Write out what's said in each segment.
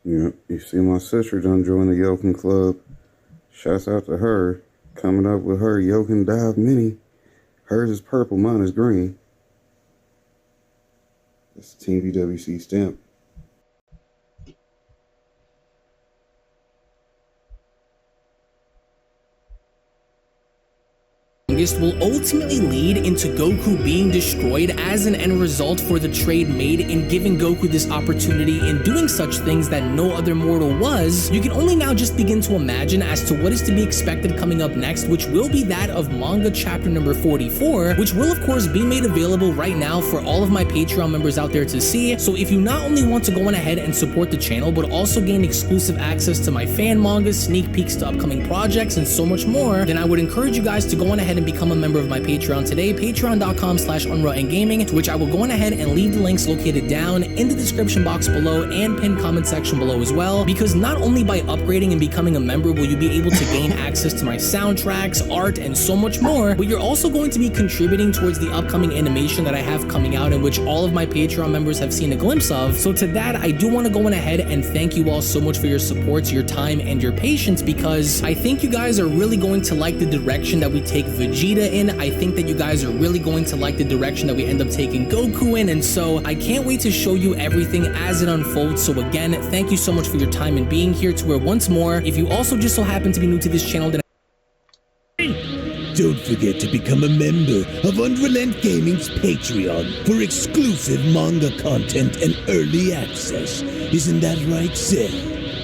Yeah, you see my sister done joined the yoking club. Shouts out to her. Coming up with her yoking dive mini. Hers is purple, mine is green. That's the Team VWC stamp. Will ultimately lead into Goku being destroyed as an end result for the trade made in giving Goku this opportunity in doing such things that no other mortal was. You can only now just begin to imagine as to what is to be expected coming up next, which will be that of manga chapter number 44, which will of course be made available right now for all of my Patreon members out there to see. So if you not only want to go on ahead and support the channel, but also gain exclusive access to my fan mangas, sneak peeks to upcoming projects, and so much more, then I would encourage you guys to go on ahead and become a member of my Patreon today, patreon.com/unrawengaming, to which I will go on ahead and leave the links located down in the description box below and pinned comment section below as well, because not only by upgrading and becoming a member will you be able to gain access to my soundtracks, art, and so much more, but you're also going to be contributing towards the upcoming animation that I have coming out, in which all of my Patreon members have seen a glimpse of. So to that, I do want to go on ahead and thank you all so much for your support, your time, and your patience, because I think you guys are really going to like the direction that we take Vegeta in. I think that you guys are really going to like the direction that we end up taking Goku in, and so I can't wait to show you everything as it unfolds. So again, thank you so much for your time and being here, to where once more, if you also just so happen to be new to this channel, then don't forget to become a member of Unrelent Gaming's Patreon for exclusive manga content and early access. Isn't that right, Seth?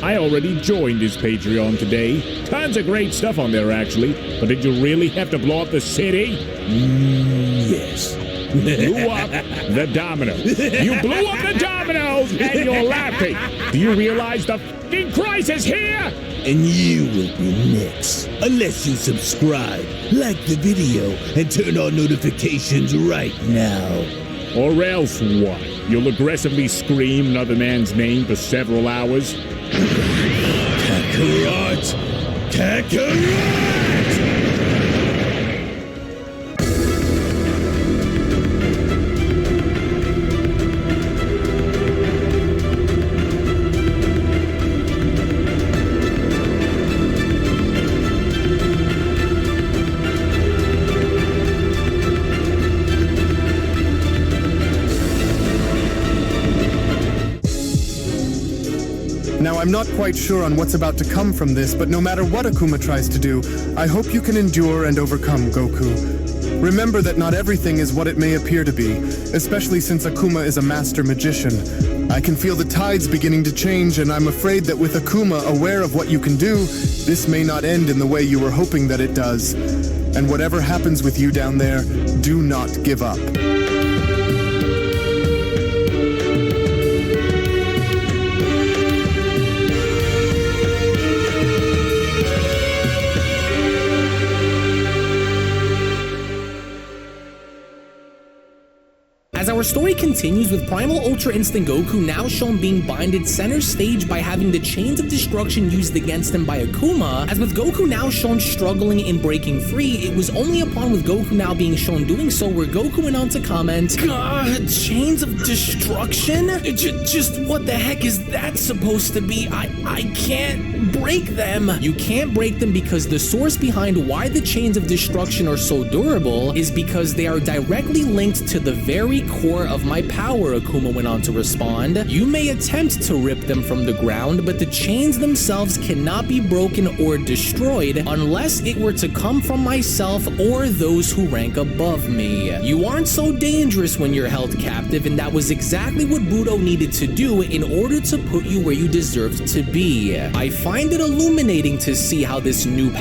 I already joined his Patreon today. Tons of great stuff on there, actually. But did you really have to blow up the city? Yes. Blew up the domino. You blew up the dominoes and you're laughing. Do you realize the f***ing crisis here? And you will be next. Unless you subscribe, like the video, and turn on notifications right now. Or else what? You'll aggressively scream another man's name for several hours? Kakarot! Kakarot! Now, I'm not quite sure on what's about to come from this, but no matter what Akuma tries to do, I hope you can endure and overcome, Goku. Remember that not everything is what it may appear to be, especially since Akuma is a master magician. I can feel the tides beginning to change, and I'm afraid that with Akuma aware of what you can do, this may not end in the way you were hoping that it does. And whatever happens with you down there, do not give up. As our story continues with Primal Ultra Instinct Goku now shown being binded center stage by having the chains of destruction used against him by Akuma, as with Goku now shown struggling in breaking free, it was only upon with Goku now being shown doing so where Goku went on to comment, "God, chains of destruction? Just what the heck is that supposed to be? I can't break them." You can't break them because the source behind why the chains of destruction are so durable is because they are directly linked to the very core of my power, Akuma went on to respond. You may attempt to rip them from the ground, but the chains themselves cannot be broken or destroyed unless it were to come from myself or those who rank above me. You aren't so dangerous when you're held captive, and that was exactly what Budo needed to do in order to put you where you deserved to be. I find it illuminating to see how this new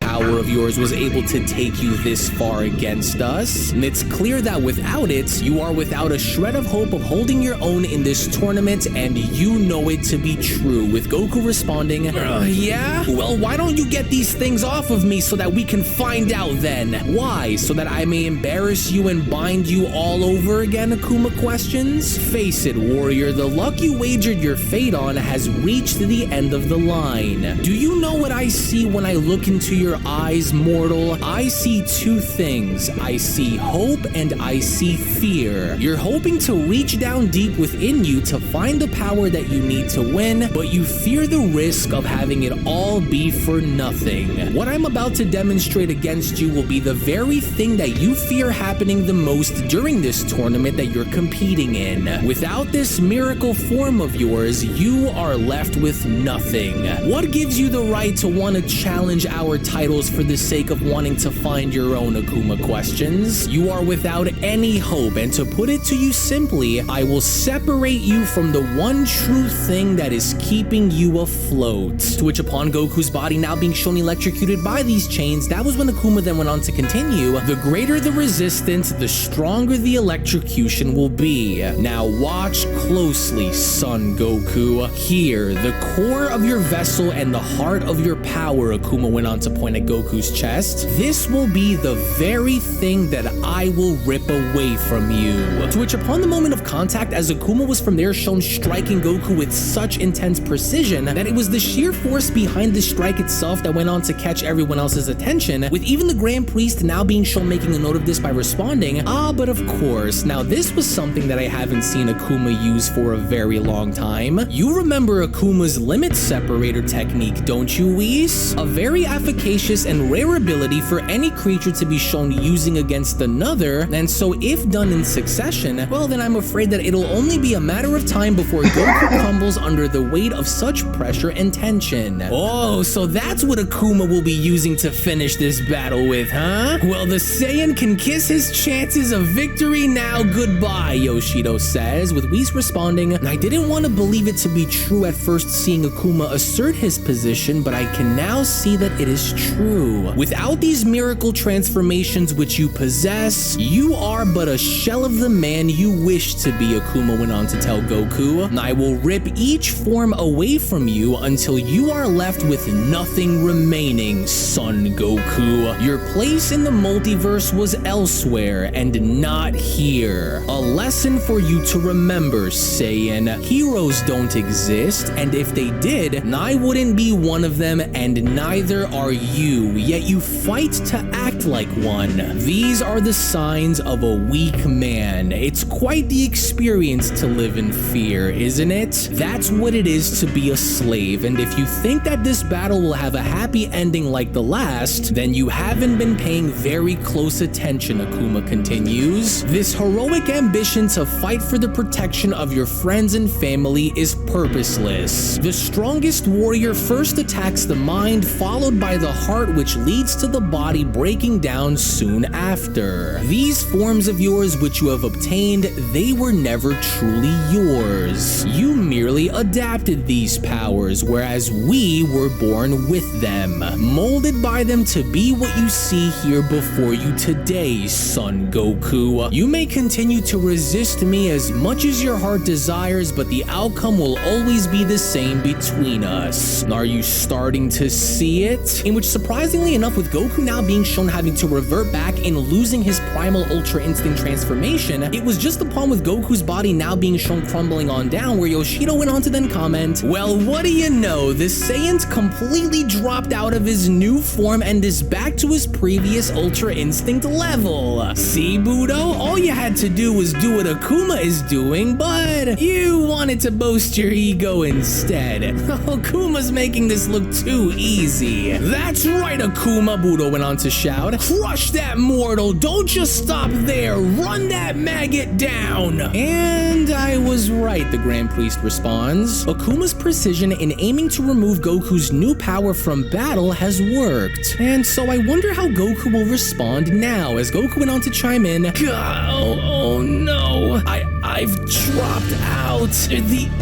power power of yours was able to take you this far against us. And it's clear that without it, you are without a shred of hope of holding your own in this tournament, and you know it to be true. With Goku responding, yeah? Well, why don't you get these things off of me so that we can find out then? Why? So that I may embarrass you and bind you all over again, Akuma questions? Face it, warrior, the luck you wagered your fate on has reached the end of the line. Do you know what I see when I look into your eyes, mortal? I see two things. I see hope and I see fear. You're hoping to reach down deep within you to find the power that you need to win, but you fear the risk of having it all be for nothing. What I'm about to demonstrate against you will be the very thing that you fear happening the most during this tournament that you're competing in. Without this miracle form of yours, you are left with nothing. What gives you the right to want to challenge our titles for the sake of wanting to find your own, Akuma questions? You are without any hope, and to put it to you simply, I will separate you from the one true thing that is keeping you afloat. To which, upon Goku's body now being shown electrocuted by these chains, that was when Akuma then went on to continue, the greater the resistance, the stronger the electrocution will be. Now watch closely, Son Goku. Here, the core of your vessel and the heart of your power, Akuma went on to point at Goku's chest. This will be the very thing that I will rip away from you. To which, upon the moment of contact, as Akuma was from there shown striking Goku with such intense precision that it was the sheer force behind the strike itself that went on to catch everyone else's attention, with even the Grand Priest now being shown making a note of this by responding, but of course, now this was something that I haven't seen Akuma use for a very long time. You remember Akuma's limit separator technique, don't you, Whis? A very efficacious and rare ability for any creature to be shown using against another, and so if done in succession, well then I'm afraid that it'll only be a matter of time before Goku crumbles under the weight of such pressure and tension. Oh, so that's what Akuma will be using to finish this battle with, huh? Well, the Saiyan can kiss his chances of victory now goodbye, Yoshido says, with Whis responding, I didn't want to believe it to be true at first seeing Akuma assert his position, but I can now see that it is true. Without these miracle transformations which you possess, you are but a shell of the man you wish to be, Akuma went on to tell Goku. I will rip each form away from you until you are left with nothing remaining, Son Goku. Your place in the multiverse was elsewhere and not here. A lesson for you to remember, Saiyan. Heroes don't exist, and if they did, I wouldn't be one of them, and neither are you, yet you fight to act like one. These are the signs of a weak man. It's quite the experience to live in fear, isn't it? That's what it is to be a slave, and if you think that this battle will have a happy ending like the last, then you haven't been paying very close attention, Akuma continues. This heroic ambition to fight for the protection of your friends and family is purposeless. The strongest warrior first attacks the mind, followed by the heart, which leads to the body breaking down soon after. These forms of yours which you have obtained, they were never truly yours. You merely adapted these powers, whereas we were born with them, molded by them to be what you see here before you today, Son Goku. You may continue to resist me as much as your heart desires, but the outcome will always be the same between us. Are you starting to see it? In which, surprisingly enough, with Goku now being shown having to revert back and losing his primal Ultra Instinct transformation, it was just upon with Goku's body now being shown crumbling on down where Yoshido went on to then comment, well, what do you know, the Saiyan's completely dropped out of his new form and is back to his previous Ultra Instinct level. See, Budo? All you had to do was do what Akuma is doing, but you wanted to boast your ego instead. Akuma's making this look too easy. That's right, Akuma, Budo went on to shout. Crush that mortal, don't just stop there, run that maggot down. And I was right, the Grand Priest responds. Akuma's precision in aiming to remove Goku's new power from battle has worked. And so I wonder how Goku will respond now, as Goku went on to chime in. Oh no, I've dropped out.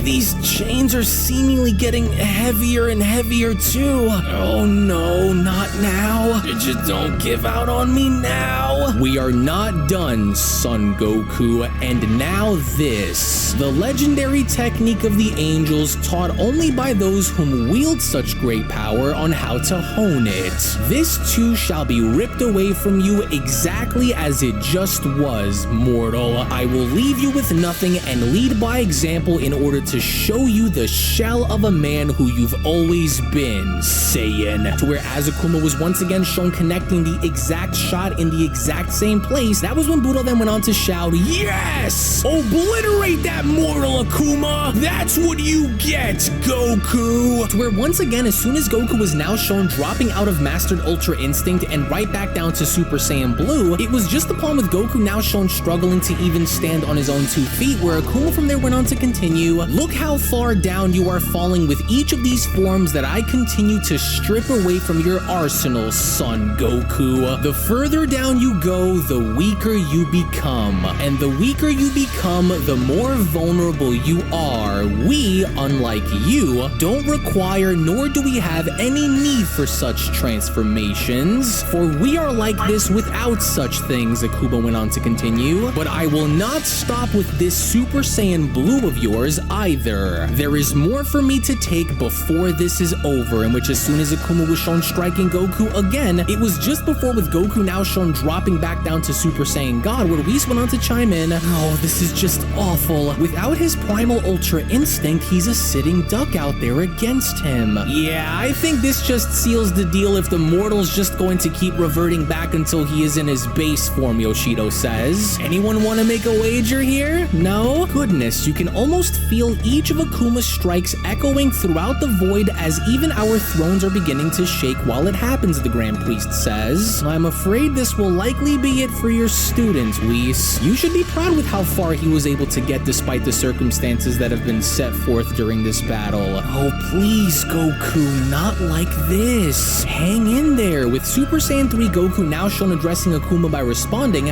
These chains are seemingly getting heavier and heavier too. Oh no, not now. Just don't give out on me now. We are not done, Son Goku, and now this. The legendary technique of the angels taught only by those whom wield such great power on how to hone it. This too shall be ripped away from you exactly as it just was, mortal. I will leave you with nothing and lead by example in order to show you the shell of a man who you've always been, Saiyan. To where as Akuma was once again shown connecting the exact shot in the exact same place, that was when Budo then went on to shout, "Yes! Obliterate that mortal, Akuma! That's what you get, Goku!" To where once again, as soon as Goku was now shown dropping out of Mastered Ultra Instinct and right back down to Super Saiyan Blue, it was just upon with Goku now shown struggling to even stand on his own 2 feet, where Akuma from there went on to continue, "Look how far down you are falling with each of these forms that I continue to strip away from your arsenal, Son Goku. The further down you go, the weaker you become. And the weaker you become, the more vulnerable you are. We, unlike you, don't require nor do we have any need for such transformations. For we are like this without such things," Akuma went on to continue. "But I will not stop with this Super Saiyan Blue of yours either. There is more for me to take before this is over," in which as soon as Akuma was shown striking Goku again, it was just before with Goku now shown dropping back down to Super Saiyan God, where Whis went on to chime in, "Oh, this is just awful. Without his primal Ultra Instinct, he's a sitting duck out there against him. Yeah, I think this just seals the deal if the mortal's just going to keep reverting back until he is in his base form," Yoshido says. Anyone want to make a wager here? No? Goodness, you can almost feel each of Akuma's strikes echoing throughout the void as even our thrones are beginning to shake while it happens, the Grand Priest says. "I'm afraid this will likely be it for your student, Whis. You should be proud with how far he was able to get despite the circumstances that have been set forth during this battle." "Oh, please, Goku, not like this. Hang in there," with Super Saiyan 3 Goku now shown addressing Akuma by responding,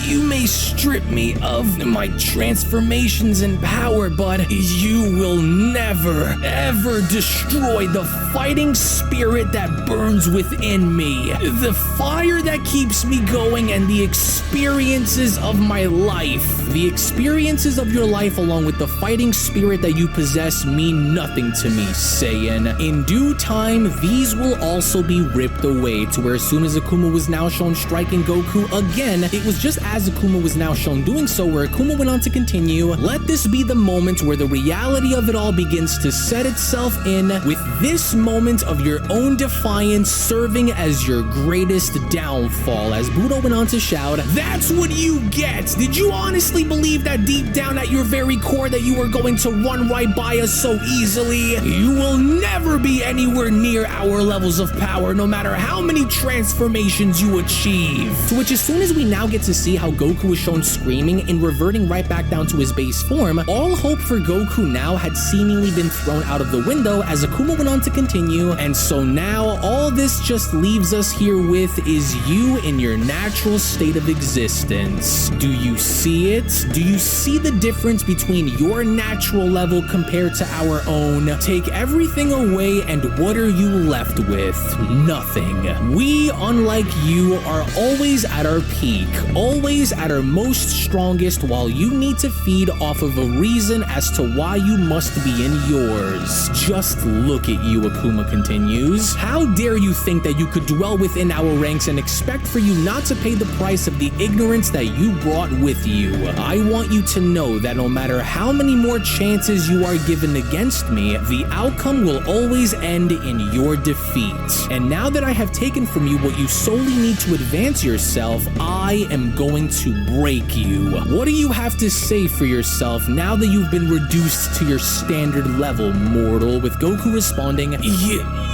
You may strip me of my transformations and power, but you will never, ever destroy the fighting spirit that burns within me, the fire that keeps me going, and the experiences of my life. The experiences of your life along with the fighting spirit that you possess mean nothing to me, Saiyan. In due time, these will also be ripped away," to where as soon as Akuma was now shown striking Goku again, it was just as Akuma was now shown doing so where Akuma went on to continue, "Let this be the moment where the reality of it all begins to set itself in, with this moment of your own defiance serving as your greatest downfall," as Budo went on to shout, "That's what you get! Did you honestly believe that deep down at your very core that you were going to run right by us so easily? You will never be anywhere near our levels of power, no matter how many transformations you achieve." To which as soon as we now get to see how Goku was shown screaming and reverting right back down to his base form, all hope for Goku now had seemingly been thrown out of the window as Akuma went on to continue, "And so now all this just leaves us here with is you in your natural state of existence. Do you see it? Do you see the difference between your natural level compared to our own? Take everything away and what are you left with? Nothing. We, unlike you, are always at our peak, always at our most strongest, while you need to feed off of a reason as to why you must be in yours. Just look at you," Akuma continues. "How dare you think that you could dwell within our ranks and expect for you not to pay the price of the ignorance that you brought with you? I want you to know that no matter how many more chances you are given against me, the outcome will always end in your defeat. And now that I have taken from you what you solely need to advance yourself, I am going to break you. What do you have to say for yourself now that you've been reduced to your standard level, mortal?" With Goku responding,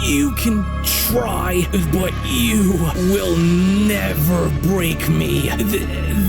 You can try, but you will never break me.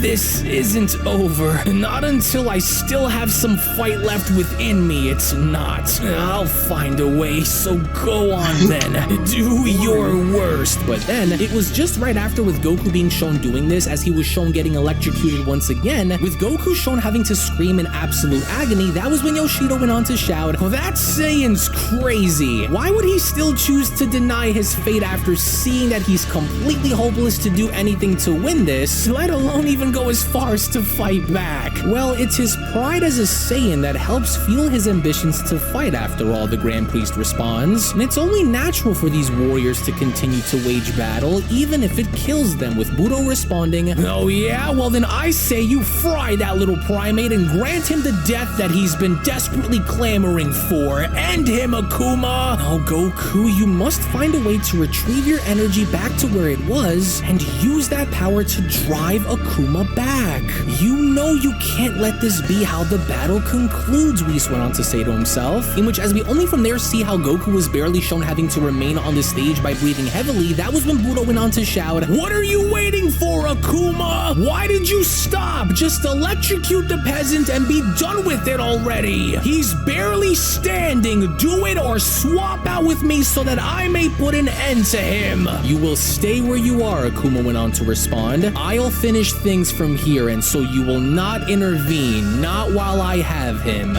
this isn't over. Not until I still have some fight left within me, it's not. I'll find a way, so go on then. Do your worst. But then, it was just right after with Goku being shown doing this, as he was shown getting electrocuted once again, with Goku shown having to scream in absolute agony, that was when Yoshida went on to shout, "Oh, that Saiyan's crazy. Why would he still choose to deny his fate after seeing that he's completely hopeless to do anything to win this, let alone even go as far as to fight back?" Well, it's his pride as a Saiyan that helps fuel his ambitions to fight after all, the Grand Priest responds. And it's only natural for these warriors to continue to wage battle, even if it kills them, with Budo responding, "Oh yeah? Well then I say you fry that little primate and grant him the death that he's been desperately clamoring for. End him, Akuma!" Oh, Goku, you must find a way to retrieve your energy back to where it was and use that power to drive Akuma back. You know you can't let this be how the battle concludes, Whis went on to say to himself, in which as we only from there see how Goku was barely shown having to remain on the stage by breathing heavily, that was when Budo went on to shout, "What are you waiting for, Akuma? Why did you stop? Just electrocute the peasant and be done with it already. He's barely standing. Do it or swap out with me so that I may put an end to him." "You will stay where you are," Akuma went on to respond. "I'll finish things from here, and so you will not intervene, not while I have him."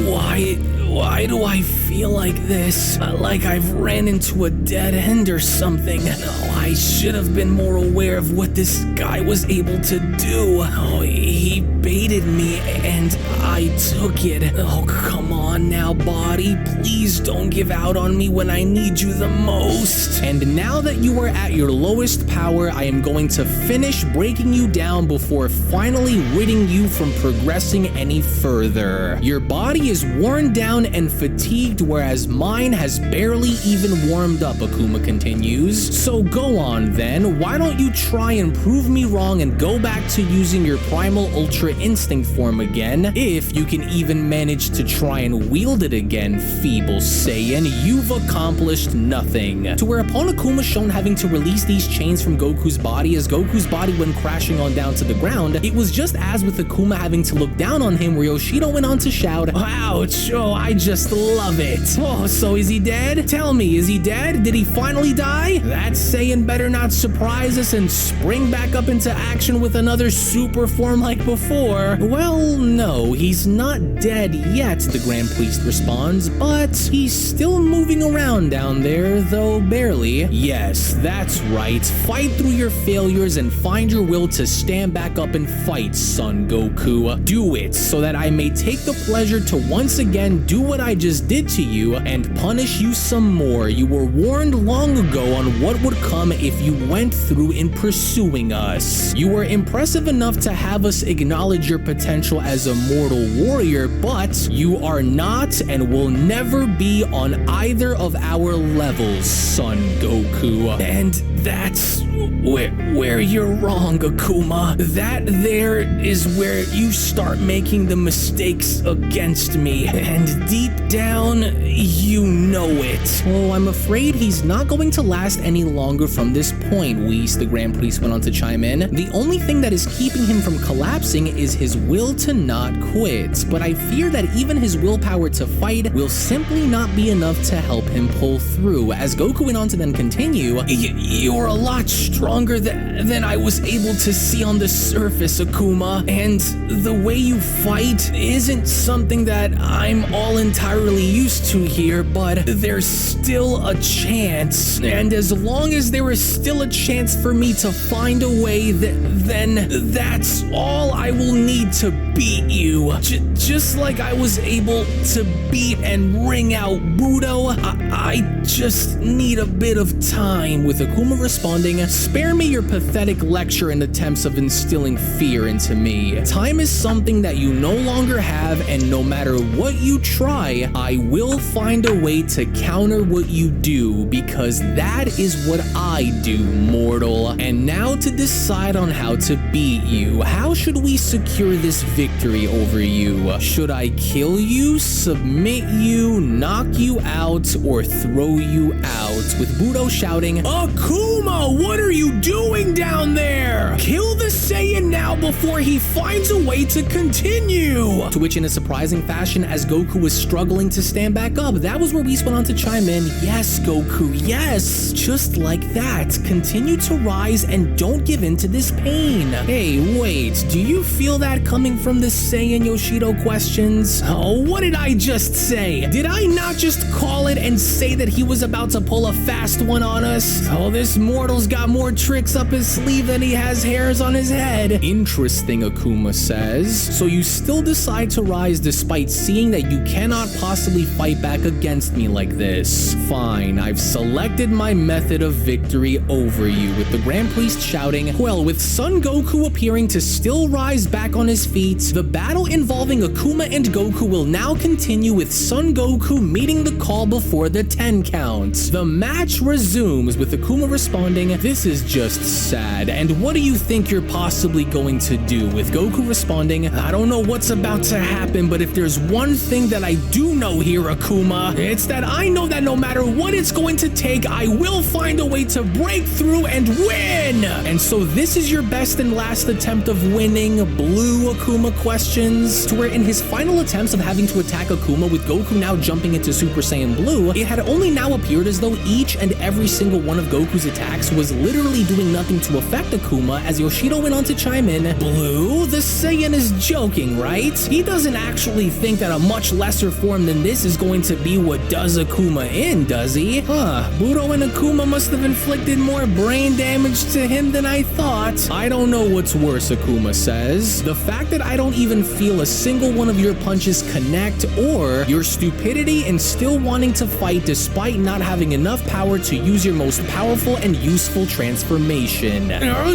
Why do I feel like this? Like I've ran into a dead end or something. Oh, I should have been more aware of what this guy was able to do. Oh, he baited me and I took it. Oh, come on now, body. Please don't give out on me when I need you the most. And now that you are at your lowest power, I am going to finish breaking you down before finally ridding you from progressing any further. Your body is worn down and fatigued, whereas mine has barely even warmed up, Akuma continues. So go on then, why don't you try and prove me wrong and go back to using your primal Ultra Instinct form again, if you can even manage to try and wield it again, feeble Saiyan. You've accomplished nothing. To whereupon Akuma shown having to release these chains from Goku's body, as Goku's body went crashing on down to the ground, it was just as with Akuma having to look down on him, where Yoshida went on to shout, "Ouch, oh, I just love it. Oh, so is he dead? Tell me, is he dead? Did he finally die? That Saiyan better not surprise us and spring back up into action with another super form like before." "Well, no, he's not dead yet," the Grand Priest responds, "but he's still moving around down there, though barely." "Yes, that's right. Fight through your failures and find your will to stand back up and fight, son Goku. Do it so that I may take the pleasure to once again do what I just did to you and punish you some more. You were warned long ago on what would come if you went through in pursuing us. You were impressive enough to have us acknowledge your potential as a mortal warrior, but you are not and will never be on either of our levels, son Goku. And that's where you're wrong, Akuma. That there is where you start making the mistakes against me, and deep down, you know it." "Oh, I'm afraid he's not going to last any longer from this point, Whis," the Grand Priest went on to chime in. "The only thing that is keeping him from collapsing is his will to not quit, but I fear that even his willpower to fight will simply not be enough to help him pull through." As Goku went on to then continue, "You're a lot stronger than I was able to see on the surface, Akuma, and the way you fight isn't something that I'm all entirely used to here, but there's still a chance, and as long as there is still a chance for me to find a way, then that's all I will need to beat you. Just like I was able to beat and wring out Budo, I just need a bit of time," with Akuma responding, "Spare me your pathetic lecture and attempts of instilling fear into me. Time is something that you no longer have, and no matter what you try, I will find a way to counter what you do, because that is what I do, mortal. And now to decide on how to beat you. How should we secure this victory over you? Should I kill you, submit you, knock you out, or throw you out?" With Budo shouting, "Akuma, what are you doing down there? Kill the Saiyan now out before he finds a way to continue. To which, in a surprising fashion, as Goku was struggling to stand back up, that was where Whis went on to chime in. Yes, Goku, yes. Just like that. Continue to rise and don't give in to this pain. Hey, wait. Do you feel that coming from the Saiyan Yoshido questions? Oh, what did I just say? Did I not just call it and say that he was about to pull a fast one on us? Oh, this mortal's got more tricks up his sleeve than he has hairs on his head. Interesting, Akuma says. So you still decide to rise despite seeing that you cannot possibly fight back against me like this. Fine, I've selected my method of victory over you, with the Grand Priest shouting. Well, with Son Goku appearing to still rise back on his feet, the battle involving Akuma and Goku will now continue, with Son Goku meeting the call before the 10 count. The match resumes with Akuma responding, "This is just sad, and what do you think you're possibly going to do?" With Goku responding, "I don't know what's about to happen, but if there's one thing that I do know here, Akuma, it's that I know that no matter what it's going to take, I will find a way to break through and win." And so this is your best and last attempt of winning, Blue Akuma questions. To where in his final attempts of having to attack Akuma, with Goku now jumping into Super Saiyan Blue, it had only now appeared as though each and every single one of Goku's attacks was literally doing nothing to affect Akuma, as Yoshido went on to chime in, "Blue, the Saiyan is joking, right? He doesn't actually think that a much lesser form than this is going to be what does Akuma in, does he? Huh, Budo and Akuma must have inflicted more brain damage to him than I thought. I don't know what's worse," Akuma says. "The fact that I don't even feel a single one of your punches connect, or your stupidity in still wanting to fight despite not having enough power to use your most powerful and useful transformation."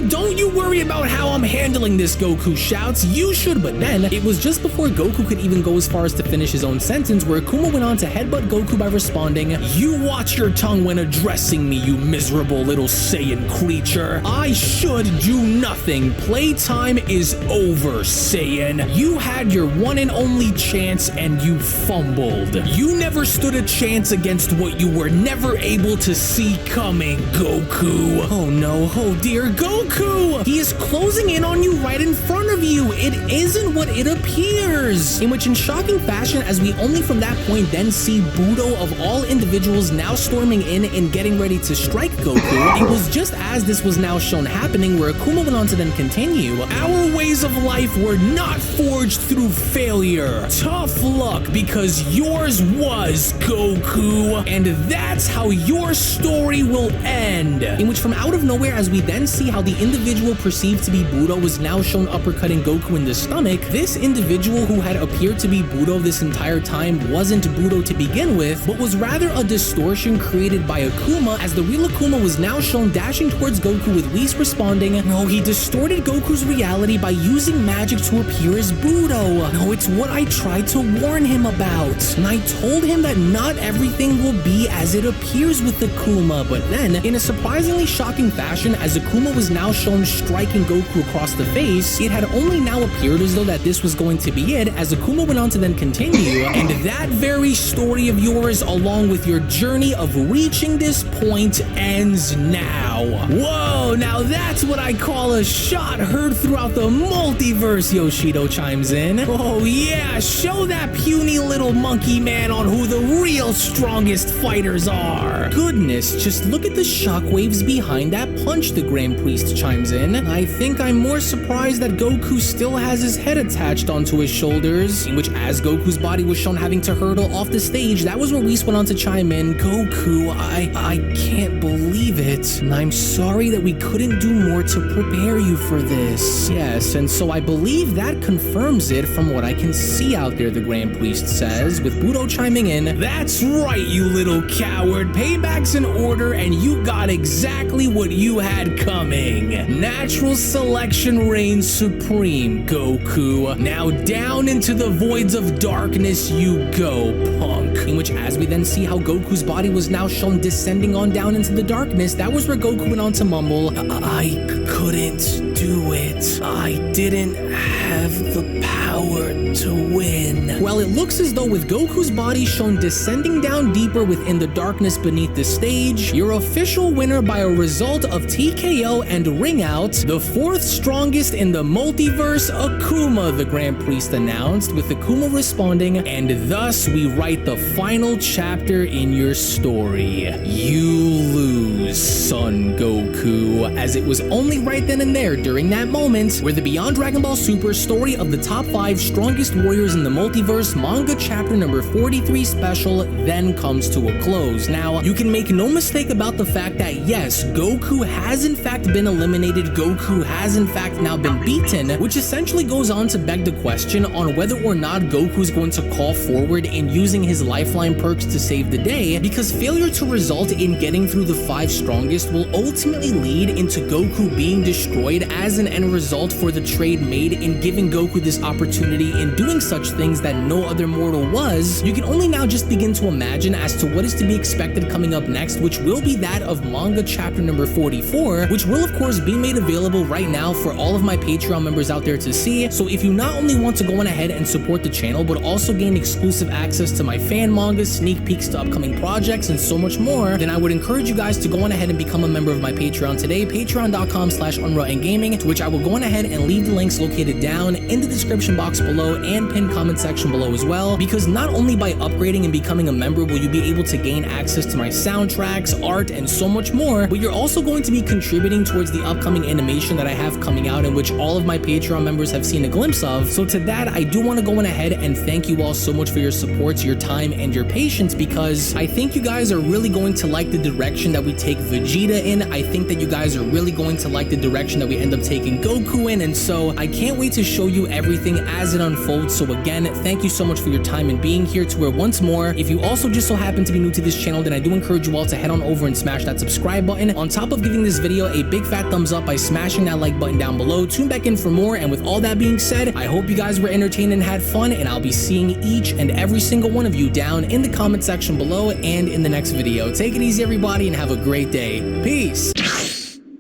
"Don't you worry about how I'm handling this," Goku shouts. "You should." But then, it was just before Goku could even go as far as to finish his own sentence where Akuma went on to headbutt Goku by responding, "You watch your tongue when addressing me, you miserable little Saiyan creature. I should do nothing. Playtime is over, Saiyan. You had your one and only chance and you fumbled. You never stood a chance against what you were never able to see coming, Goku." Oh no, oh dear, Goku! He is closing in on you right in front of you. It isn't what it appears. In which, in shocking fashion, as we only from that point then see Budo of all individuals now storming in and getting ready to strike Goku, it was just as this was now shown happening where Akuma went on to then continue, "Our ways of life were not forged through failure. Tough luck, because yours was, Goku. And that's how your story will end." In which, from out of nowhere, as we then see how the individual perceived to be Budo was now shown uppercutting Goku in the stomach, this individual who had appeared to be Budo this entire time wasn't Budo to begin with, but was rather a distortion created by Akuma, as the real Akuma was now shown dashing towards Goku, with Whis responding, "No, he distorted Goku's reality by using magic to appear as Budo. No, it's what I tried to warn him about. And I told him that not everything will be as it appears with Akuma." But then, in a surprisingly shocking fashion, as Akuma was now shown striking Goku across the face, it had only now appeared as though that this was going to be it, as Akuma went on to then continue, "And that very story of yours, along with your journey of reaching this point, ends now." Whoa, now that's what I call a shot heard throughout the multiverse, Yoshido chimes in. "Oh yeah, show that puny little monkey man on who the real strongest fighters are." "Goodness, just look at the shockwaves behind that punch," the Grand Priest chimes in. "I think I'm more surprised that Goku still has his head attached onto his shoulders." In which, as Goku's body was shown having to hurtle off the stage, that was where Whis went on to chime in, "Goku, I can't believe it. And I'm sorry that we couldn't do more to prepare you for this." "Yes, and so I believe that confirms it from what I can see out there," the Grand Priest says, with Budo chiming in, "That's right, you little coward. Payback's in order, and you got exactly what you had coming. Natural selection reigns supreme, Goku. Now down into the voids of darkness you go, punk." In which, as we then see how Goku's body was now shown descending on down into the darkness, that was where Goku went on to mumble, "I couldn't do it. I didn't have the power to win." Well, it looks as though with Goku's body shown descending down deeper within the darkness beneath the stage, your official winner by a result of TKO and ring out, the fourth strongest strongest in the multiverse, Akuma, the Grand Priest announced, with Akuma responding, "And thus we write the final chapter in your story. You lose, son Goku," as it was only right then and there during that moment where the Beyond Dragon Ball Super story of the top 5 strongest warriors in the multiverse manga chapter number 43 special then comes to a close. Now, you can make no mistake about the fact that yes, Goku has in fact been eliminated, Goku has in fact now been beaten, which essentially goes on to beg the question on whether or not Goku is going to call forward in using his lifeline perks to save the day, because failure to result in getting through the 5 strongest will ultimately lead into Goku being destroyed as an end result for the trade made in giving Goku this opportunity in doing such things that no other mortal was. You can only now just begin to imagine as to what is to be expected coming up next, which will be that of manga chapter number 44, which will of course be made available right now for all of my Patreon members out there to see. So if you not only want to go on ahead and support the channel, but also gain exclusive access to my fan mangas, sneak peeks to upcoming projects, and so much more, then I would encourage you guys to go on ahead and become a member of my Patreon today, patreon.com/unrealendgaming, to which I will go on ahead and leave the links located down in the description box below and pinned comment section below as well, because not only by upgrading and becoming a member will you be able to gain access to my soundtracks, art, and so much more, but you're also going to be contributing towards the upcoming animation that I have coming out, in which all of my Patreon members have seen a glimpse of. So to that, I do want to go on ahead and thank you all so much for your support, your time, and your patience, because I think you guys are really going to like the direction that we take Vegeta in. I think that you guys are really going to like the direction that we end up taking Goku in, and so I can't wait to show you everything as it unfolds. So again, thank you so much for your time and being here, to where once more, if you also just so happen to be new to this channel, then I do encourage you all to head on over and smash that subscribe button, on top of giving this video a big fat thumbs up by smashing that like button down below. Tune back in for more, and with all that being said, I hope you guys were entertained and had fun, and I'll be seeing each and every single one of you down in the comment section below and in the next video. Take it easy everybody, and have a great day. Peace!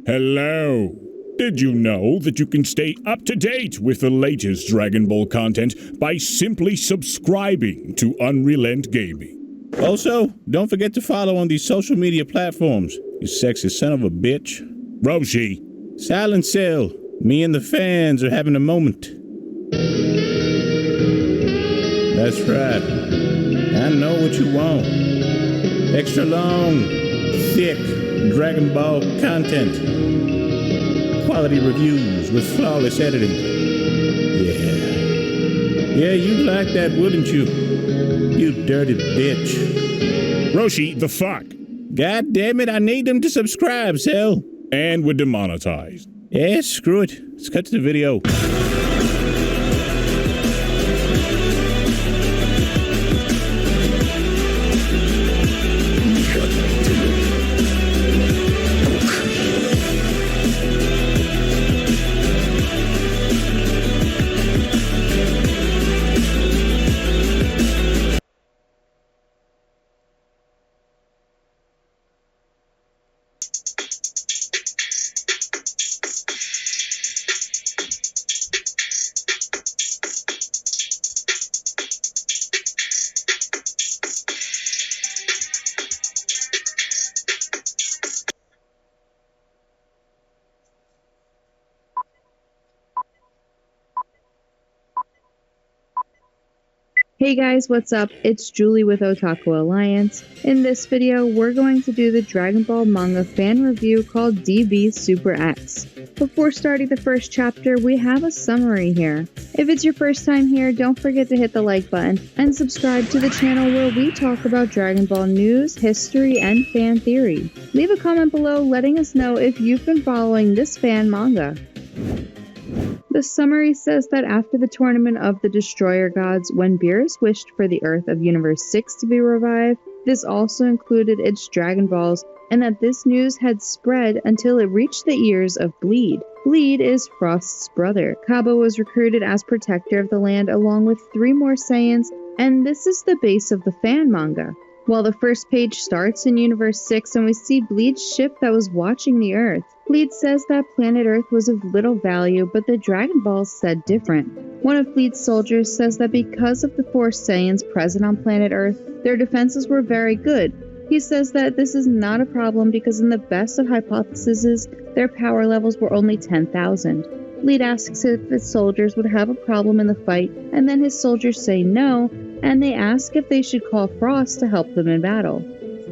Hello. Did you know that you can stay up to date with the latest Dragon Ball content by simply subscribing to Unrelent Gaming? Also, don't forget to follow on these social media platforms, you sexy son of a bitch. Roshi. Silent Cell, me and the fans are having a moment. That's right. I know what you want. Extra long, thick Dragon Ball content. Quality reviews with flawless editing. Yeah, you'd like that, wouldn't you? You dirty bitch. Roshi, the fuck? God damn it, I need them to subscribe, Cell. And we're demonetized. Yeah, screw it. Let's cut to the video. Hey guys, what's up? It's Julie with Otaku Alliance. In this video, we're going to do the Dragon Ball manga fan review called DB Super X. Before starting the first chapter, we have a summary here. If it's your first time here, don't forget to hit the like button and subscribe to the channel where we talk about Dragon Ball news, history, and fan theory. Leave a comment below letting us know if you've been following this fan manga. The summary says that after the tournament of the Destroyer Gods, when Beerus wished for the Earth of Universe 6 to be revived, this also included its Dragon Balls, and that this news had spread until it reached the ears of Bleed. Bleed is Frost's brother. Kaba was recruited as protector of the land along with 3 more Saiyans, and this is the base of the fan manga. While the first page starts in Universe 6 and we see Bleed's ship that was watching the Earth. Bleed says that planet Earth was of little value, but the Dragon Balls said different. One of Bleed's soldiers says that because of the 4 Saiyans present on planet Earth, their defenses were very good. He says that this is not a problem because in the best of hypotheses, their power levels were only 10,000. Bleed asks if his soldiers would have a problem in the fight, and then his soldiers say no, and they ask if they should call Frost to help them in battle.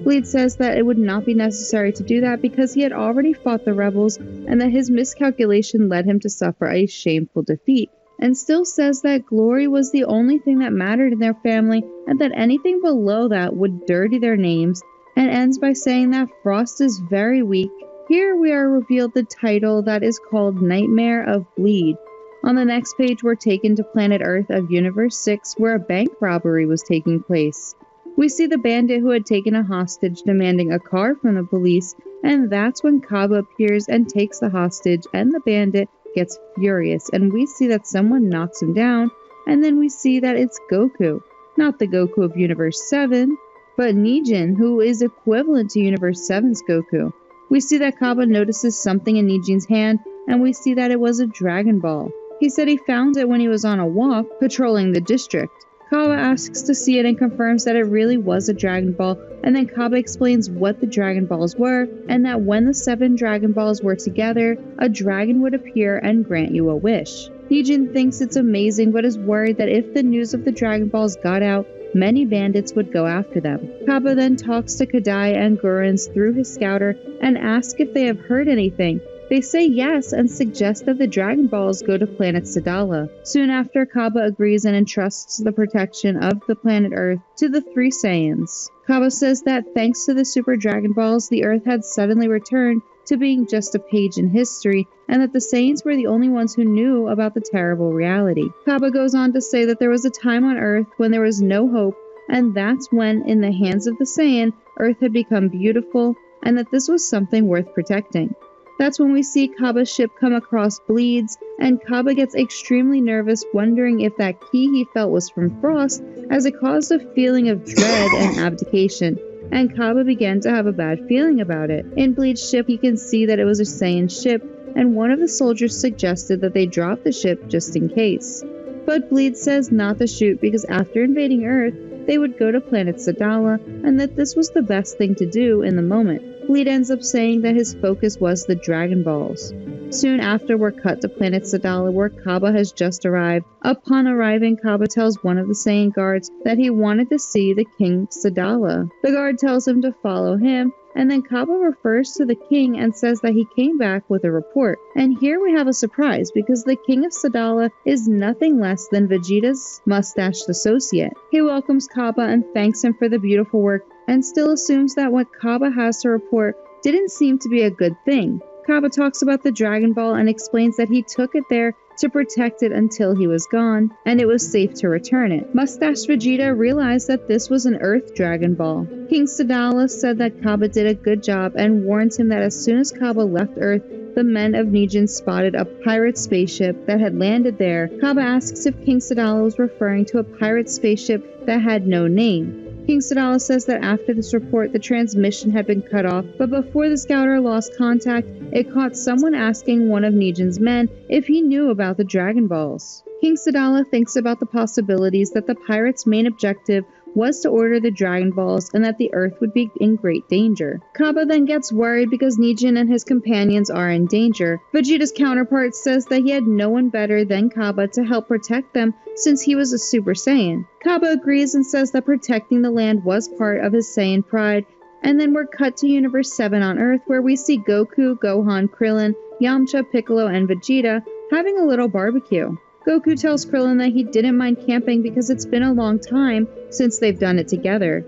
Bleed says that it would not be necessary to do that because he had already fought the rebels and that his miscalculation led him to suffer a shameful defeat, and still says that glory was the only thing that mattered in their family and that anything below that would dirty their names, and ends by saying that Frost is very weak. Here we are revealed the title that is called Nightmare of Bleed. On the next page we're taken to planet Earth of Universe 6 where a bank robbery was taking place. We see the bandit who had taken a hostage demanding a car from the police, and that's when Kaba appears and takes the hostage, and the bandit gets furious, and we see that someone knocks him down, and then we see that it's Goku. Not the Goku of Universe 7, but Nijin, who is equivalent to Universe 7's Goku. We see that Kaba notices something in Nijin's hand, and we see that it was a Dragon Ball. He said he found it when he was on a walk, patrolling the district. Kaba asks to see it and confirms that it really was a Dragon Ball, and then Kaba explains what the Dragon Balls were, and that when the 7 Dragon Balls were together, a dragon would appear and grant you a wish. Nijin thinks it's amazing but is worried that if the news of the Dragon Balls got out, many bandits would go after them. Kaba then talks to Kadai and Gurens through his scouter and asks if they have heard anything. They say yes and suggest that the Dragon Balls go to planet Sadala. Soon after, Kaba agrees and entrusts the protection of the planet Earth to the 3 Saiyans. Kaba says that thanks to the Super Dragon Balls, the Earth had suddenly returned to being just a page in history, and that the Saiyans were the only ones who knew about the terrible reality. Kaba goes on to say that there was a time on Earth when there was no hope, and that's when, in the hands of the Saiyan, Earth had become beautiful, and that this was something worth protecting. That's when we see Kaba's ship come across Bleed's, and Kaba gets extremely nervous, wondering if that key he felt was from Frost, as it caused a feeling of dread and abdication, and Kaba began to have a bad feeling about it. In Bleed's ship, he can see that it was a Saiyan ship, and one of the soldiers suggested that they drop the ship just in case. But Bleed says not to shoot because after invading Earth, they would go to planet Sadala, and that this was the best thing to do in the moment. Bleed ends up saying that his focus was the Dragon Balls. Soon after, we're cut to planet Sadala where Kaba has just arrived. Upon arriving, Kaba tells one of the Saiyan guards that he wanted to see the King Sadala. The guard tells him to follow him, and then Kaba refers to the king and says that he came back with a report. And here we have a surprise because the King of Sadala is nothing less than Vegeta's mustached associate. He welcomes Kaba and thanks him for the beautiful work, and still assumes that what Kaba has to report didn't seem to be a good thing. Kaba talks about the Dragon Ball and explains that he took it there to protect it until he was gone, and it was safe to return it. Mustache Vegeta realized that this was an Earth Dragon Ball. King Sadala said that Kaba did a good job and warns him that as soon as Kaba left Earth, the men of Nijin spotted a pirate spaceship that had landed there. Kaba asks if King Sadala was referring to a pirate spaceship that had no name. King Sadala says that after this report, the transmission had been cut off, but before the scouter lost contact, it caught someone asking one of Nijin's men if he knew about the Dragon Balls. King Sadala thinks about the possibilities that the pirates' main objective was to order the Dragon Balls and that the Earth would be in great danger. Kaba then gets worried because Nijin and his companions are in danger. Vegeta's counterpart says that he had no one better than Kaba to help protect them since he was a Super Saiyan. Kaba agrees and says that protecting the land was part of his Saiyan pride, and then we're cut to Universe 7 on Earth where we see Goku, Gohan, Krillin, Yamcha, Piccolo, and Vegeta having a little barbecue. Goku tells Krillin that he didn't mind camping because it's been a long time since they've done it together.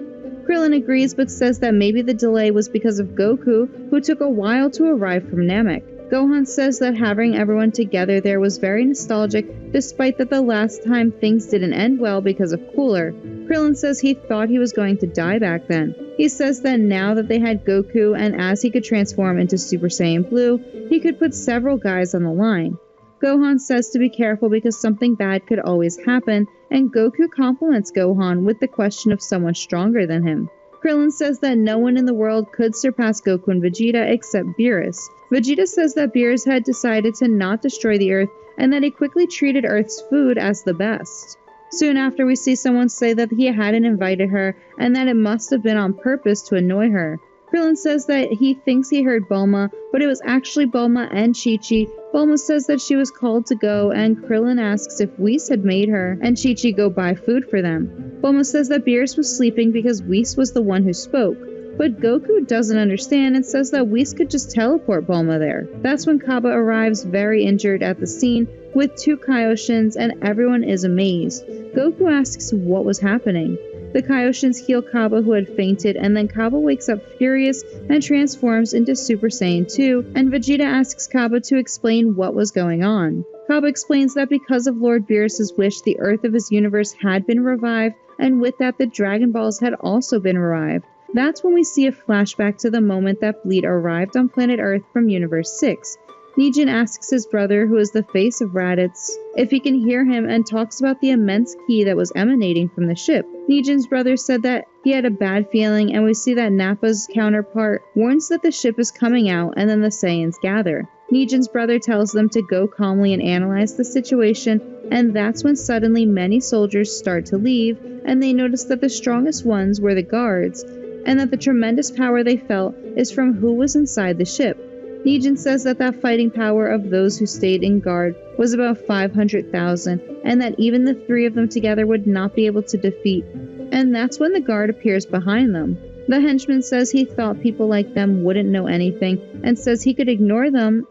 Krillin agrees but says that maybe the delay was because of Goku, who took a while to arrive from Namek. Gohan says that having everyone together there was very nostalgic, despite that the last time things didn't end well because of Cooler. Krillin says he thought he was going to die back then. He says that now that they had Goku and as he could transform into Super Saiyan Blue, he could put several guys on the line. Gohan says to be careful because something bad could always happen, and Goku compliments Gohan with the question of someone stronger than him. Krillin says that no one in the world could surpass Goku and Vegeta except Beerus. Vegeta says that Beerus had decided to not destroy the Earth and that he quickly treated Earth's food as the best. Soon after, we see someone say that he hadn't invited her and that it must have been on purpose to annoy her. Krillin says that he thinks he heard Bulma, but it was actually Bulma and Chi-Chi. Bulma says that she was called to go, and Krillin asks if Whis had made her and Chi-Chi go buy food for them. Bulma says that Beerus was sleeping because Whis was the one who spoke. But Goku doesn't understand and says that Whis could just teleport Bulma there. That's when Kaba arrives very injured at the scene with 2 Kaioshins, and everyone is amazed. Goku asks what was happening. The Kaioshins heal Kaba, who had fainted, and then Kaba wakes up furious and transforms into Super Saiyan 2, and Vegeta asks Kaba to explain what was going on. Kaba explains that because of Lord Beerus' wish, the Earth of his universe had been revived, and with that the Dragon Balls had also been revived. That's when we see a flashback to the moment that Bleed arrived on planet Earth from Universe 6. Nijin asks his brother, who is the face of Raditz, if he can hear him and talks about the immense ki that was emanating from the ship. Nijin's brother said that he had a bad feeling, and we see that Nappa's counterpart warns that the ship is coming out, and then the Saiyans gather. Nijin's brother tells them to go calmly and analyze the situation, and that's when suddenly many soldiers start to leave, and they notice that the strongest ones were the guards, and that the tremendous power they felt is from who was inside the ship. Nijin says that that fighting power of those who stayed in guard was about 500,000, and that even the 3 of them together would not be able to defeat, and that's when the guard appears behind them. The henchman says he thought people like them wouldn't know anything, and says he could ignore them